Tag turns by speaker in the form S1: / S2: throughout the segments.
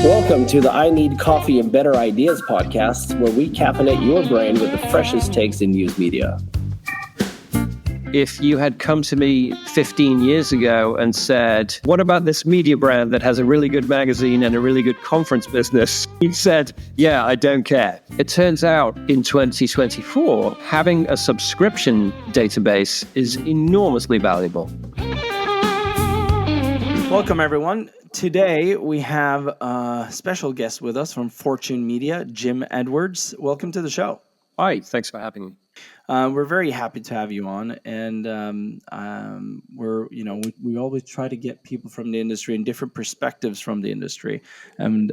S1: Welcome to the I Need Coffee and Better Ideas podcast, where we caffeinate your brain with the freshest takes in news media.
S2: If you had come to me 15 years ago and said, what about this media brand that has a really good magazine and a really good conference business? You said, yeah, I don't care. It turns out in 2024, having a subscription database is enormously valuable.
S3: Welcome, everyone. Today, we have a special guest with us from Fortune Media, Jim Edwards. Welcome to the show.
S2: Hi, thanks for having me.
S3: We're very happy to have you on, and we always try to get people from the industry and different perspectives from the industry. And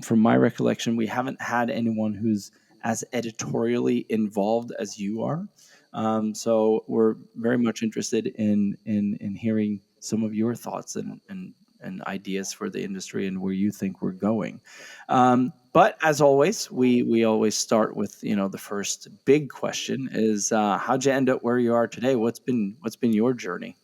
S3: from my recollection, we haven't had anyone who's as editorially involved as you are. So we're very much interested in hearing some of your thoughts and ideas for the industry and where you think we're going. But as always, we always start with, the first big question is, how'd you end up where you are today? What's been your journey?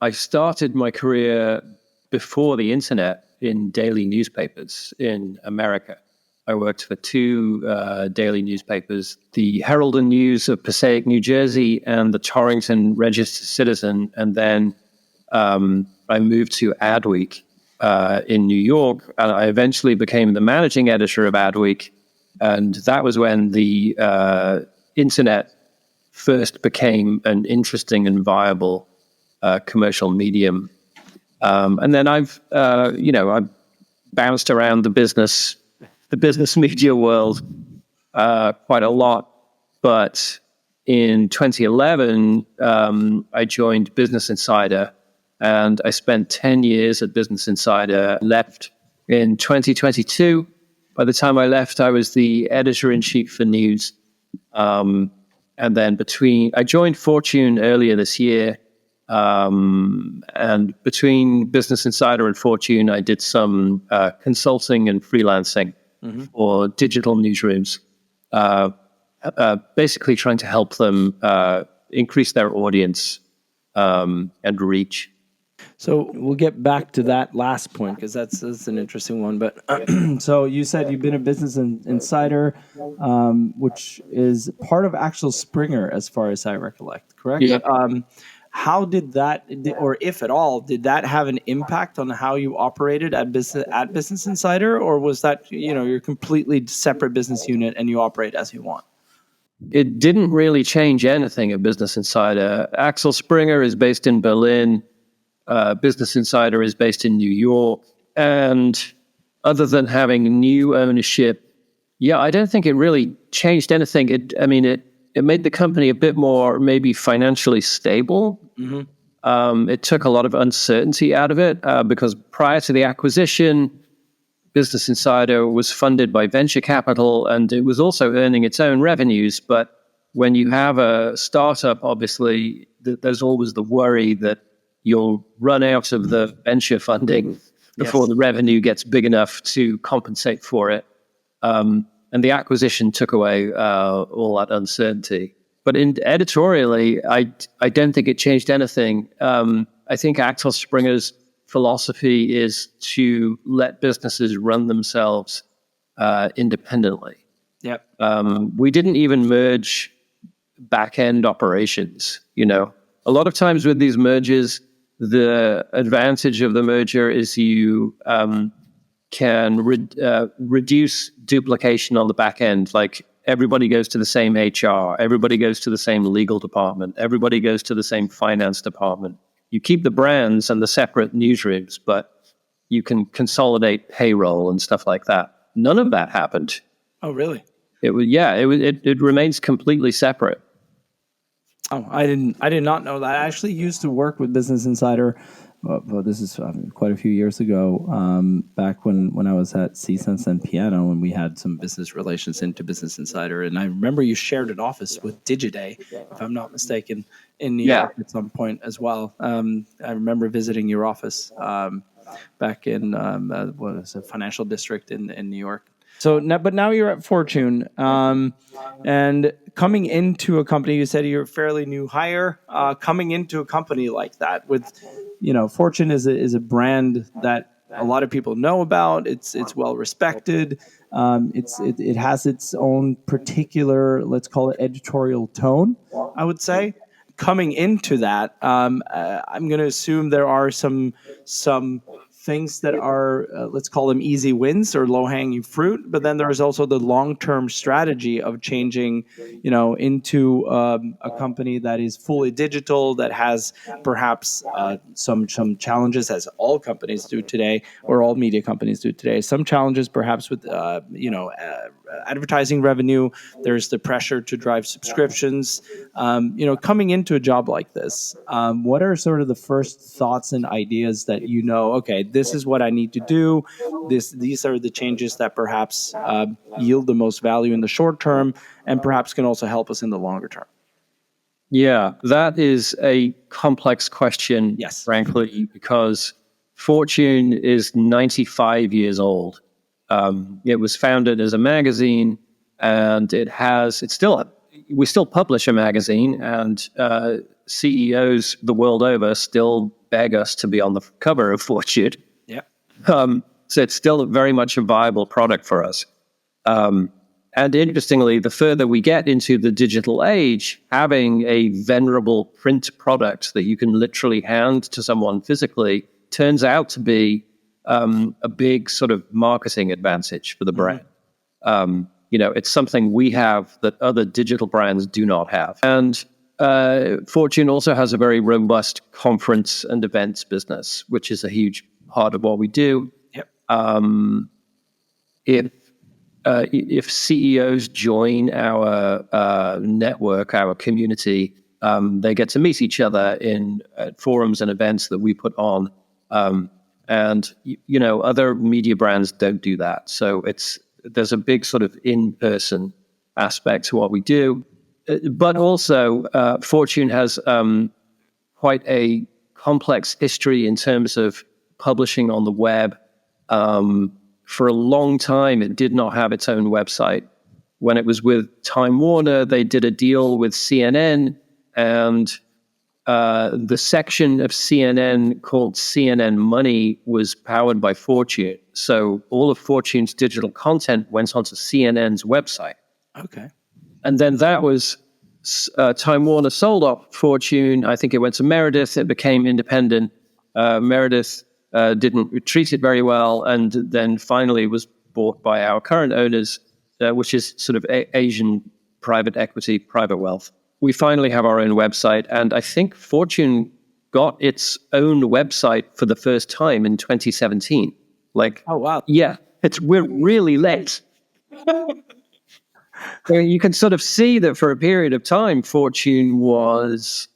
S2: I started my career before the internet in daily newspapers in America. I worked for two daily newspapers, the Herald and News of Passaic, New Jersey, and the Torrington Register Citizen. And then I moved to Adweek in New York, and I eventually became the managing editor of Adweek. And that was when the internet first became an interesting and viable commercial medium. And then I've bounced around the business media world quite a lot. But in 2011, I joined Business Insider, and I spent 10 years at Business Insider, left in 2022. By the time I left, I was the editor-in-chief for news. And then I joined Fortune earlier this year. And between Business Insider and Fortune, I did some consulting and freelancing for digital newsrooms, basically trying to help them increase their audience and reach.
S3: So we'll get back to that last point because that's an interesting one. But so you said you've been a Business Insider, which is part of Axel Springer, as far as I recollect, correct?
S2: Yeah.
S3: How did that, or if at all, did that have an impact on how you operated at Business Insider, or was that your completely separate business unit and you operate as you want?
S2: It didn't really change anything at Business Insider. Axel Springer is based in Berlin. Business Insider is based in New York. And other than having new ownership, I don't think it really changed anything. It made the company a bit more maybe financially stable. Mm-hmm. It took a lot of uncertainty out of it because prior to the acquisition, Business Insider was funded by venture capital and it was also earning its own revenues. But when you have a startup, obviously, there's always the worry that you'll run out of the venture funding before the revenue gets big enough to compensate for it. And the acquisition took away all that uncertainty. But editorially, I don't think it changed anything. I think Axel Springer's philosophy is to let businesses run themselves independently.
S3: Yep.
S2: We didn't even merge back-end operations. A lot of times with these mergers, the advantage of the merger is you can reduce duplication on the back end. Like everybody goes to the same HR, everybody goes to the same legal department, everybody goes to the same finance department. You keep the brands and the separate newsrooms, but you can consolidate payroll and stuff like that. None of that happened.
S3: Oh, really?
S2: It remains completely separate.
S3: Oh, I did not know that. I actually used to work with Business Insider. Well, this is quite a few years ago, back when I was at C-Sense and Piano, and we had some business relations into Business Insider. And I remember you shared an office with Digiday, if I'm not mistaken, in New York at some point as well. I remember visiting your office back in Financial District in New York. But now you're at Fortune, and coming into a company, you said you're a fairly new hire. Coming into a company like that, with Fortune is a brand that a lot of people know about. It's well respected. It has its own particular, let's call it, editorial tone, I would say. Coming into that, I'm going to assume there are some things that are, let's call them easy wins or low hanging fruit. But then there is also the long term strategy of changing, into a company that is fully digital, that has perhaps some challenges, as all companies do today, or all media companies do today. Some challenges, perhaps with advertising revenue. There's the pressure to drive subscriptions. Coming into a job like this, what are sort of the first thoughts and ideas that okay, this is what I need to do. These are the changes that perhaps yield the most value in the short term, and perhaps can also help us in the longer term.
S2: Yeah, that is a complex question,
S3: Yes.
S2: frankly, because Fortune is 95 years old. It was founded as a magazine, and we still publish a magazine, and CEOs the world over still beg us to be on the cover of Fortune.
S3: Yeah.
S2: So it's still very much a viable product for us. And interestingly, the further we get into the digital age, having a venerable print product that you can literally hand to someone physically turns out to be a big sort of marketing advantage for the brand. It's something we have that other digital brands do not have. And Fortune also has a very robust conference and events business, which is a huge part of what we do.
S3: Yep.
S2: If CEOs join our network, our community, they get to meet each other in forums and events that we put on. And other media brands don't do that. So there's a big sort of in-person aspect to what we do. But also, Fortune has quite a complex history in terms of publishing on the web. For a long time, it did not have its own website. When it was with Time Warner, they did a deal with CNN, and the section of CNN called CNN Money was powered by Fortune. So all of Fortune's digital content went onto CNN's website.
S3: Okay.
S2: And then that was Time Warner sold off Fortune. I think it went to Meredith. It became independent. Meredith didn't treat it very well, and then finally was bought by our current owners, which is sort of Asian private equity, private wealth. We finally have our own website, and I think Fortune got its own website for the first time in 2017.
S3: Oh, wow.
S2: Yeah, we're really late. You can sort of see that for a period of time, Fortune was,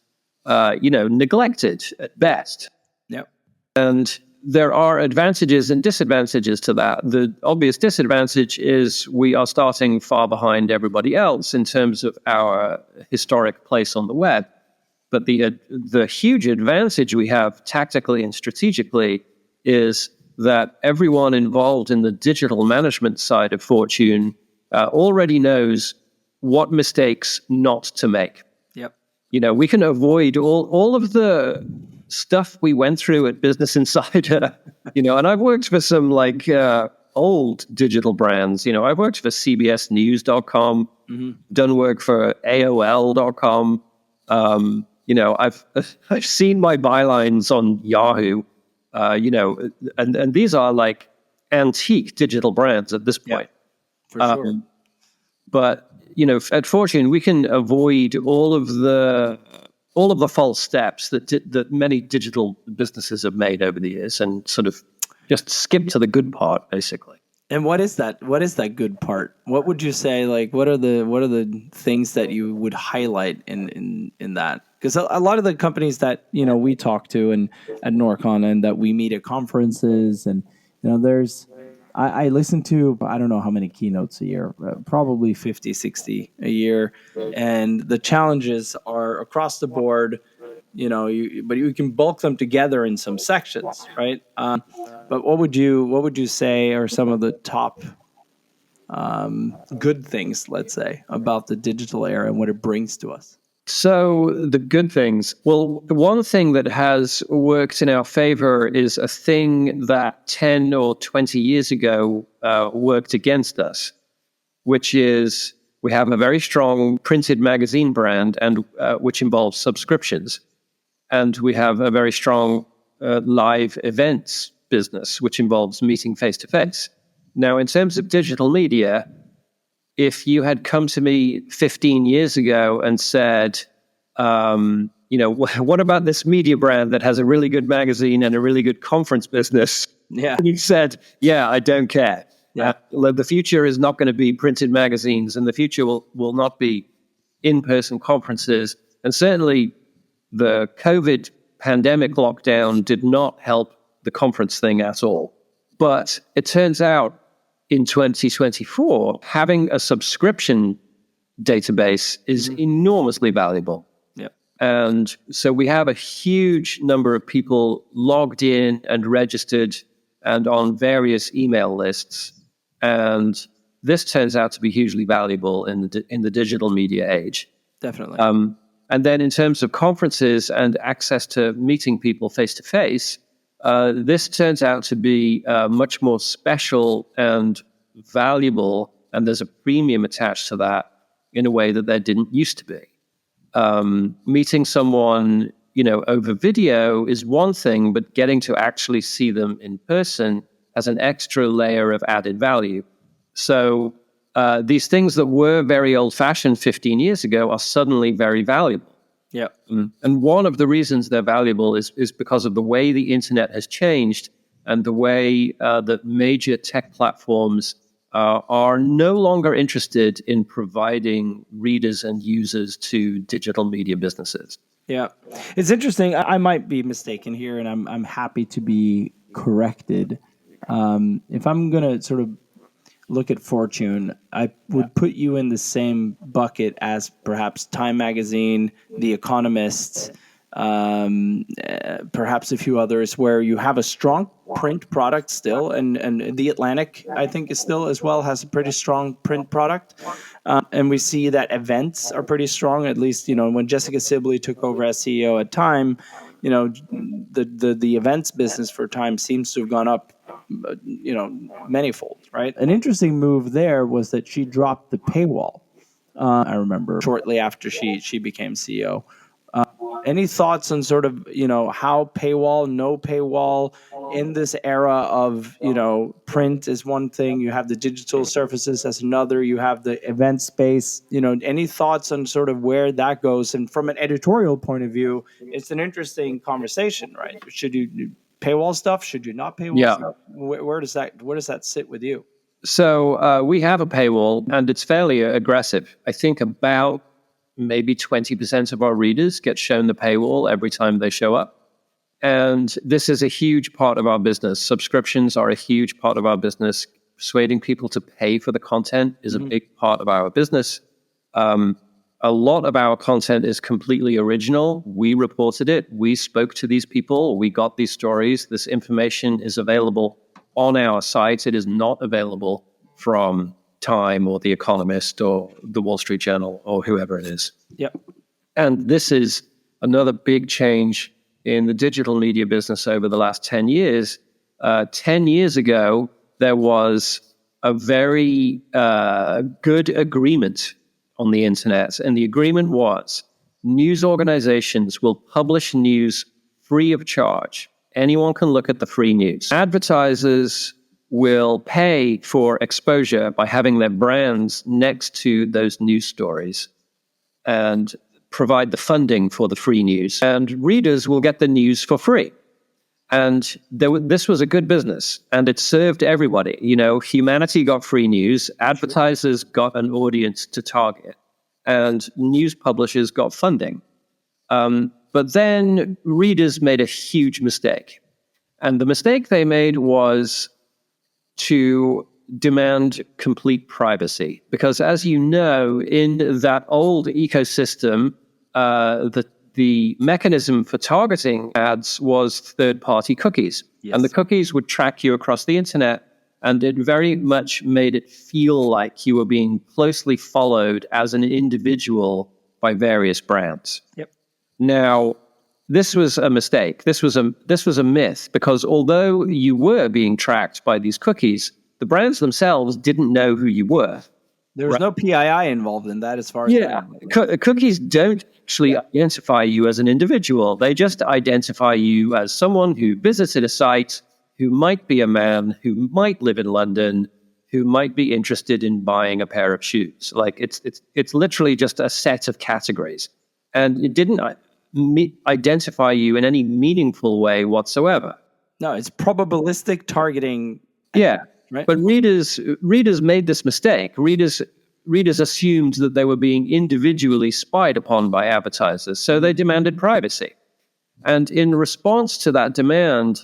S2: neglected at best.
S3: Yep.
S2: And there are advantages and disadvantages to that. The obvious disadvantage is we are starting far behind everybody else in terms of our historic place on the web. But the huge advantage we have tactically and strategically is that everyone involved in the digital management side of Fortune already knows what mistakes not to make.
S3: Yep.
S2: We can avoid all of the stuff we went through at Business Insider, and I've worked for some old digital brands. I've worked for CBSNews.com, done work for AOL.com. I've seen my bylines on Yahoo, and these are antique digital brands at this point.
S3: For sure.
S2: But at Fortune, we can avoid all of the false steps that many digital businesses have made over the years, and sort of just skip to the good part, basically.
S3: And what is that? What is that good part? What would you say? What are the things that you would highlight in that? Because a lot of the companies that we talk to and at Norkon and that we meet at conferences, and there's. I listen to, I don't know how many keynotes a year, probably 50, 60 a year. And the challenges are across the board, but you can bulk them together in some sections, right? But what would you say are some of the top good things, let's say, about the digital era and what it brings to us?
S2: So the good things. Well, one thing that has worked in our favor is a thing that 10 or 20 years ago worked against us, which is we have a very strong printed magazine brand, and which involves subscriptions. And we have a very strong live events business, which involves meeting face-to-face. Now, in terms of digital media, if you had come to me 15 years ago and said, what about this media brand that has a really good magazine and a really good conference business?
S3: Yeah.
S2: You said, yeah, I don't care.
S3: Yeah.
S2: The future is not going to be printed magazines, and the future will not be in-person conferences. And certainly the COVID pandemic lockdown did not help the conference thing at all. But it turns out in 2024, having a subscription database is enormously valuable.
S3: Yep.
S2: And so we have a huge number of people logged in and registered and on various email lists. And this turns out to be hugely valuable in the digital media age.
S3: Definitely.
S2: And then in terms of conferences and access to meeting people face-to-face, this turns out to be much more special and valuable, and there's a premium attached to that in a way that there didn't used to be. Meeting someone, over video is one thing, but getting to actually see them in person has an extra layer of added value. So these things that were very old-fashioned 15 years ago are suddenly very valuable.
S3: Yeah.
S2: And one of the reasons they're valuable is because of the way the internet has changed and the way that major tech platforms are no longer interested in providing readers and users to digital media businesses.
S3: Yeah. It's interesting. I might be mistaken here, and I'm happy to be corrected. If I'm going to sort of look at Fortune, I would put you in the same bucket as perhaps Time Magazine, The Economist, perhaps a few others, where you have a strong print product still, and The Atlantic, I think, is still as well has a pretty strong print product. And we see that events are pretty strong, at least, when Jessica Sibley took over as CEO at Time, the events business for Time seems to have gone up manyfold, right? An interesting move there was that she dropped the paywall. I remember shortly after she became CEO. Any thoughts on sort of, how paywall, no paywall in this era of, print is one thing, you have the digital surfaces as another, you have the event space, any thoughts on sort of where that goes? And from an editorial point of view, it's an interesting conversation, right? Should you paywall stuff? Should you not paywall stuff? Where does that sit with you?
S2: So we have a paywall, and it's fairly aggressive. I think about maybe 20% of our readers get shown the paywall every time they show up. And this is a huge part of our business. Subscriptions are a huge part of our business. Persuading people to pay for the content is a big part of our business. A lot of our content is completely original. We reported it. We spoke to these people. We got these stories. This information is available on our site. It is not available from Time or The Economist or The Wall Street Journal or whoever it is.
S3: Yep.
S2: And this is another big change in the digital media business over the last 10 years. 10 years ago, there was a very good agreement on the internet. And the agreement was news organizations will publish news free of charge. Anyone can look at the free news. Advertisers will pay for exposure by having their brands next to those news stories and provide the funding for the free news. And readers will get the news for free. And this was a good business, and it served everybody. Humanity got free news, advertisers got an audience to target, and news publishers got funding. But then readers made a huge mistake. And the mistake they made was to demand complete privacy. Because as you know, in that old ecosystem, the mechanism for targeting ads was third-party cookies. Yes. And the cookies would track you across the internet, and it very much made it feel like you were being closely followed as an individual by various brands.
S3: Yep.
S2: Now, this was a mistake. This was a myth, because although you were being tracked by these cookies, the brands themselves didn't know who you were.
S3: There was no PII involved in that, as far as
S2: Yeah, cookies don't actually identify you as an individual. They just identify you as someone who visited a site, who might be a man, who might live in London, who might be interested in buying a pair of shoes. Like it's literally just a set of categories, and it didn't identify you in any meaningful way whatsoever.
S3: No, it's probabilistic targeting.
S2: Yeah,
S3: right.
S2: But readers made this mistake. Readers assumed that they were being individually spied upon by advertisers, so they demanded privacy. And in response to that demand,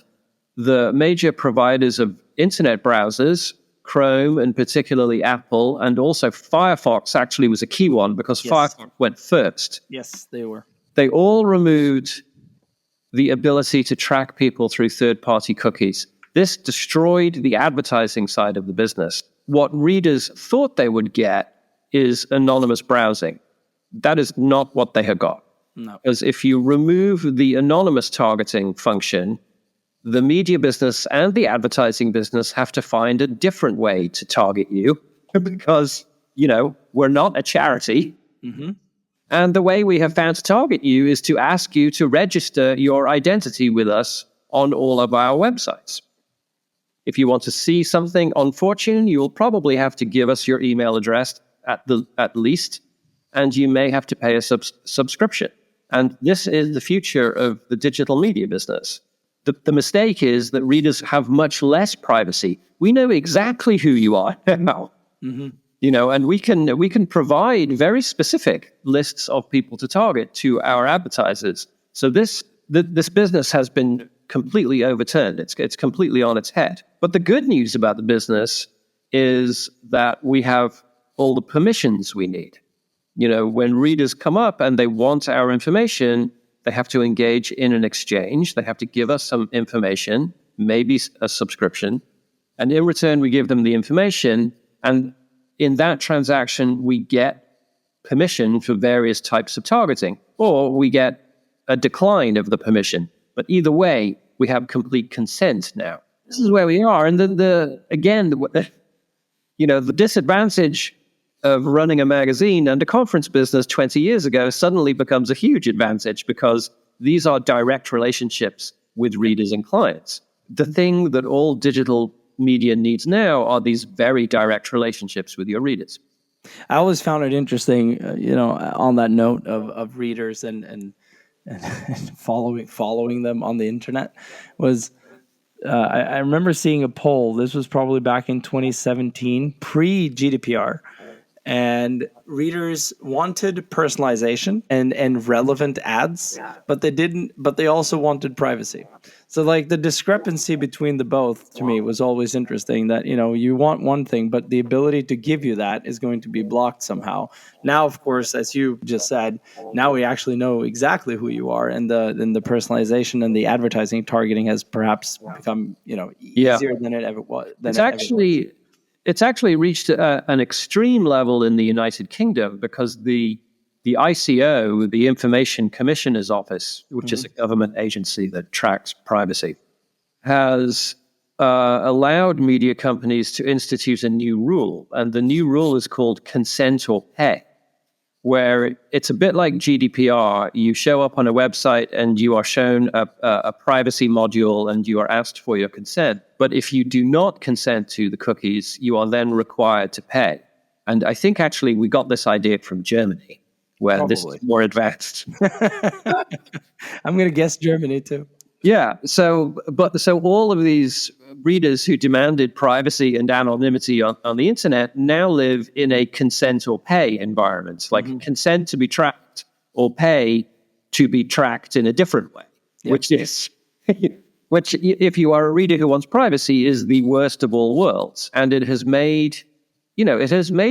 S2: the major providers of internet browsers, Chrome and particularly Apple, and also Firefox actually was a key one, because Firefox went first.
S3: Yes, they were.
S2: They all removed the ability to track people through third-party cookies. This destroyed the advertising side of the business. What readers thought they would get is anonymous browsing. That is not what they had got.
S3: No.
S2: Because if you remove the anonymous targeting function, the media business and the advertising business have to find a different way to target you, because, we're not a charity.
S3: Mm-hmm.
S2: And the way we have found to target you is to ask you to register your identity with us on all of our websites. If you want to see something on Fortune, you'll probably have to give us your email address at least, and you may have to pay a subscription. And this is the future of the digital media business. The mistake is that readers have much less privacy. We know exactly who you are now.
S3: Mm-hmm.
S2: And we can provide very specific lists of people to target to our advertisers. So this business has been completely overturned. It's completely on its head. But the good news about the business is that we have all the permissions we need. When readers come up and they want our information, they have to engage in an exchange. They have to give us some information, maybe a subscription. And in return, we give them the information. And in that transaction, we get permission for various types of targeting, or we get a decline of the permission. But either way, we have complete consent now. This is where we are. And then the disadvantage of running a magazine and a conference business 20 years ago suddenly becomes a huge advantage, because these are direct relationships with readers and clients. The thing that all digital media needs now are these very direct relationships with your readers.
S3: I always found it interesting, on that note of readers and following them on the internet, was I remember seeing a poll. This was probably back in 2017, pre-GDPR. And readers wanted personalization and relevant ads, but they also wanted privacy. So like the discrepancy between the both, to me, was always interesting, that, you want one thing, but the ability to give you that is going to be blocked somehow. Now, of course, as you just said, now we actually know exactly who you are, and the personalization and the advertising targeting has perhaps become, easier than it ever was.
S2: It's actually reached an extreme level in the United Kingdom, because the ICO, the Information Commissioner's Office, which is a government agency that tracks privacy, has allowed media companies to institute a new rule. And the new rule is called consent or pay, where it's a bit like GDPR. You show up on a website and you are shown a privacy module and you are asked for your consent. But if you do not consent to the cookies, you are then required to pay. And I think actually we got this idea from Germany, where
S3: Probably.
S2: This is more advanced.
S3: I'm going to guess Germany too.
S2: Yeah. So all of these readers who demanded privacy and anonymity on the internet now live in a consent or pay environment, like consent to be tracked or pay to be tracked in a different way, which if you are a reader who wants privacy, is the worst of all worlds. And it has made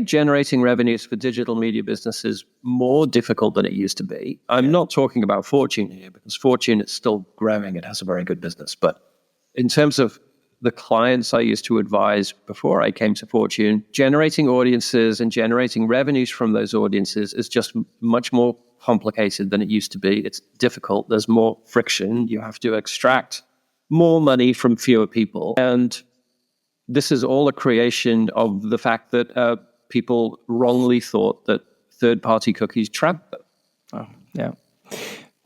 S2: generating revenues for digital media businesses more difficult than it used to be. I'm not talking about Fortune here, because Fortune is still growing. It has a very good business. But in terms of the clients I used to advise before I came to Fortune, generating audiences and generating revenues from those audiences is just much more complicated than it used to be. It's difficult. There's more friction. You have to extract more money from fewer people. And this is all a creation of the fact that people wrongly thought that third-party cookies trapped them.
S3: Oh, yeah.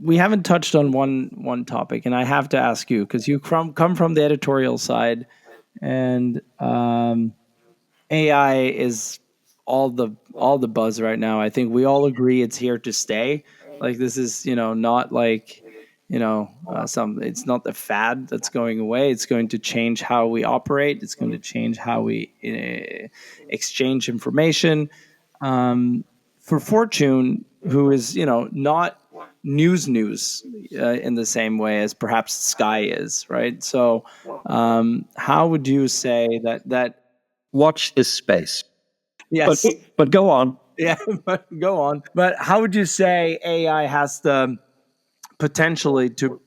S3: We haven't touched on one topic, and I have to ask you because you come from the editorial side, and AI is all the buzz right now. I think we all agree it's here to stay. Like this is not like it's not the fad that's going away. It's going to change how we operate. It's going to change how we exchange information. For Fortune, who is not news in the same way as perhaps Sky is, right? So how would you say that
S2: watch this space?
S3: Yes,
S2: but go on.
S3: Yeah, but go on. But how would you say AI has the potentially to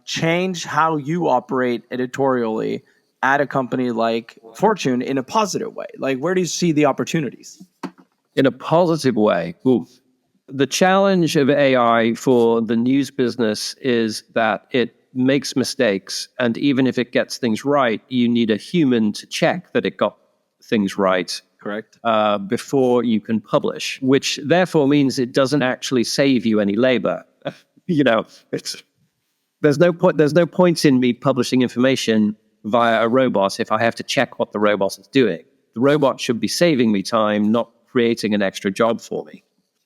S3: change how you operate editorially at a company like Fortune in a positive way? Like, where do you see the opportunities?
S2: In a positive way. Ooh. The challenge of AI for the news business is that it makes mistakes. And even if it gets things right, you need a human to check that it got things right.
S3: Correct.
S2: Before you can publish, which therefore means it doesn't actually save you any labor. There's no point in me publishing information via a robot if I have to check what the robot is doing. The robot should be saving me time, not creating an extra job for me.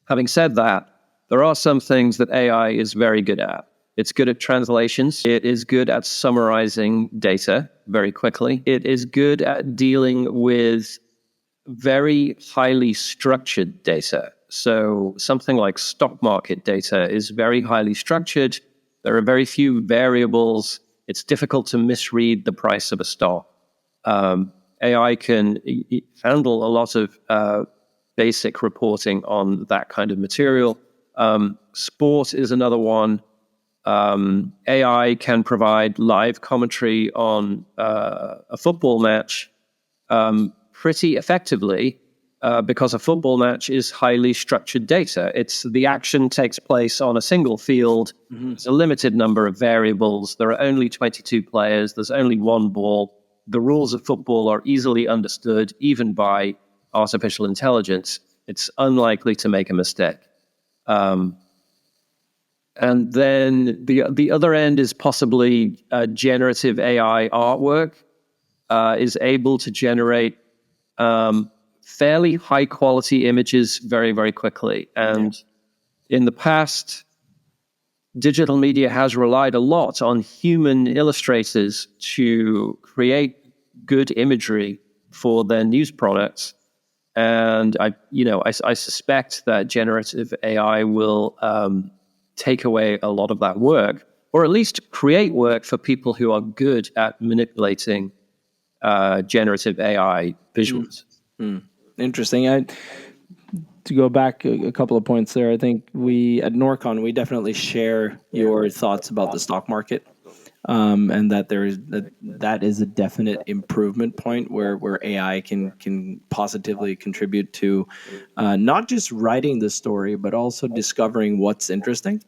S2: Having said that, there are some things that AI is very good at. It's good at translations. It is good at summarizing data very quickly. It is good at dealing with very highly structured data. So something like stock market data is very highly structured. There are very few variables. It's difficult to misread the price of a stock. AI can handle a lot of basic reporting on that kind of material. Sport is another one. AI can provide live commentary on a football match pretty effectively because a football match is highly structured data. The action takes place on a single field. Mm-hmm. There's a limited number of variables. There are only 22 players. There's only one ball. The rules of football are easily understood, even by artificial intelligence. It's unlikely to make a mistake. And then the other end is possibly generative AI artwork is able to generate fairly high quality images very, very quickly. And in the past, digital media has relied a lot on human illustrators to create good imagery for their news products. And I suspect that generative AI will take away a lot of that work, or at least create work for people who are good at manipulating generative AI visuals.
S3: Interesting. To go back a couple of points there, I think we at Norkon, we definitely share your thoughts about the stock market. And that that is a definite improvement point where AI can positively contribute to not just writing the story, but also discovering what's interesting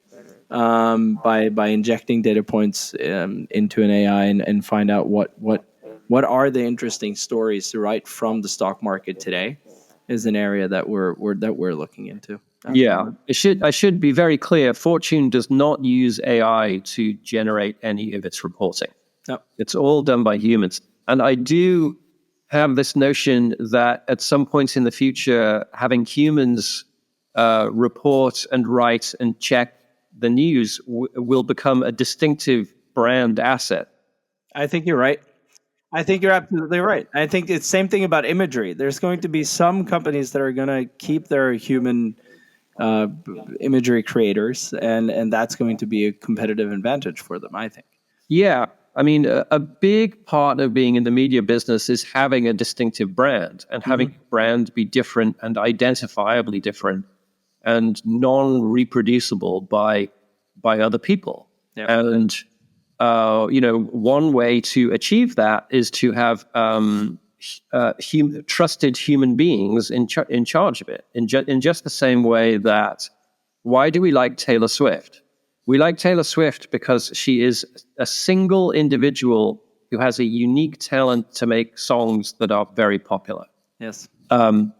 S3: by injecting data points into an AI and find out what are the interesting stories to write from the stock market today is an area that we're looking into.
S2: Yeah, I should be very clear. Fortune does not use AI to generate any of its reporting.
S3: No.
S2: It's all done by humans. And I do have this notion that at some point in the future, having humans report and write and check the news will become a distinctive brand asset.
S3: I think you're right. I think you're absolutely right. I think it's the same thing about imagery. There's going to be some companies that are going to keep their human imagery creators, and that's going to be a competitive advantage for them, I think.
S2: Yeah. I mean, a big part of being in the media business is having a distinctive brand and having a brand be different and identifiably different and non-reproducible by other people.
S3: Yep.
S2: And one way to achieve that is to have trusted human beings in charge of it. In just the same way that, why do we like Taylor Swift? We like Taylor Swift because she is a single individual who has a unique talent to make songs that are very popular.
S3: Yes.
S2: An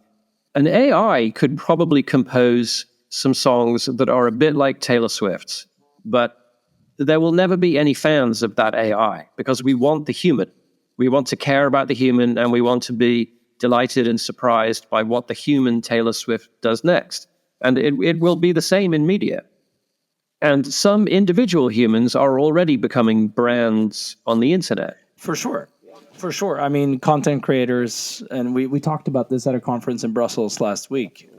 S2: AI could probably compose some songs that are a bit like Taylor Swift's, but there will never be any fans of that AI because we want the human. We want to care about the human, and we want to be delighted and surprised by what the human Taylor Swift does next. And it will be the same in media. And some individual humans are already becoming brands on the internet.
S3: For sure. For sure. I mean, content creators, and we talked about this at a conference in Brussels last week,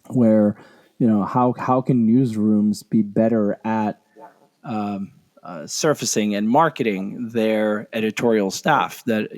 S3: where, how can newsrooms be better at surfacing and marketing their editorial staff that,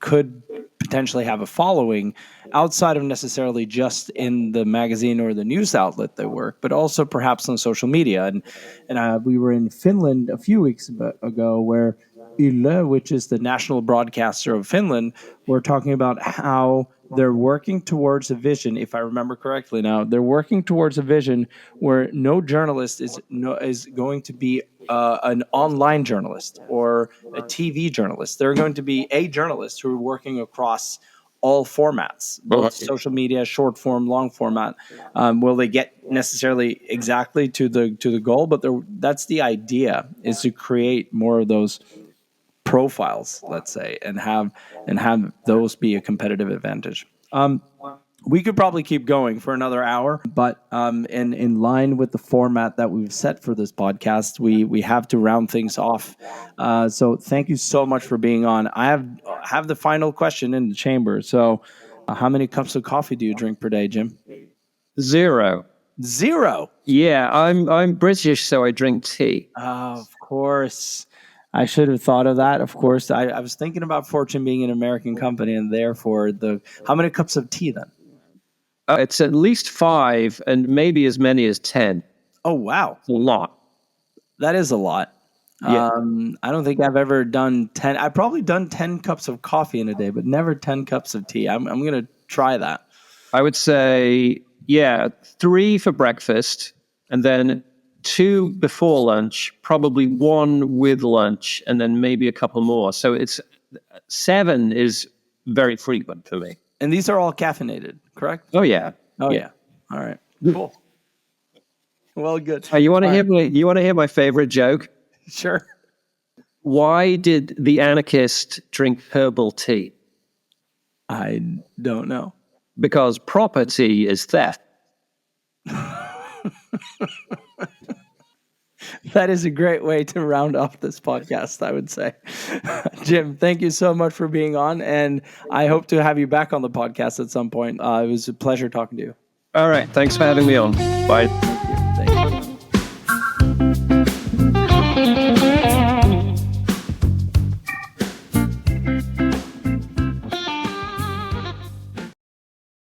S3: could potentially have a following outside of necessarily just in the magazine or the news outlet they work, but also perhaps on social media. And we were in Finland a few weeks ago where Yle, which is the national broadcaster of Finland, were talking about how they're working towards a vision, if I remember correctly now, they're working towards a vision where no journalist is going to be an online journalist or a TV journalist. They're going to be a journalist who are working across all formats, both social media, short form, long format. Will they get necessarily exactly to the goal? But that's the idea, is to create more of those profiles, let's say, and have those be a competitive advantage. We could probably keep going for another hour, but in line with the format that we've set for this podcast, we have to round things off. So thank you so much for being on. I have the final question in the chamber. So how many cups of coffee do you drink per day, Jim?
S2: Zero. Yeah, I'm British, so I drink tea.
S3: Of course. I should have thought of that. Of course, I was thinking about Fortune being an American company, and therefore how many cups of tea then?
S2: It's at least 5 and maybe as many as 10.
S3: Oh, wow.
S2: A lot.
S3: That is a lot.
S2: Yeah.
S3: I don't think I've ever done 10. I've probably done 10 cups of coffee in a day, but never 10 cups of tea. I'm going to try that.
S2: I would say, 3 for breakfast, and then 2 before lunch, probably 1 with lunch, and then maybe a couple more. So it's 7 is very frequent for me.
S3: And these are all caffeinated, correct?
S2: Oh yeah.
S3: Oh yeah. All right. Cool. Well, good.
S2: You want to hear my favorite joke?
S3: Sure.
S2: Why did the anarchist drink herbal tea?
S3: I don't know.
S2: Because proper tea is theft.
S3: That is a great way to round off this podcast, I would say. Jim, thank you so much for being on, and I hope to have you back on the podcast at some point. It was a pleasure talking to you.
S2: All right. Thanks for having me on. Bye.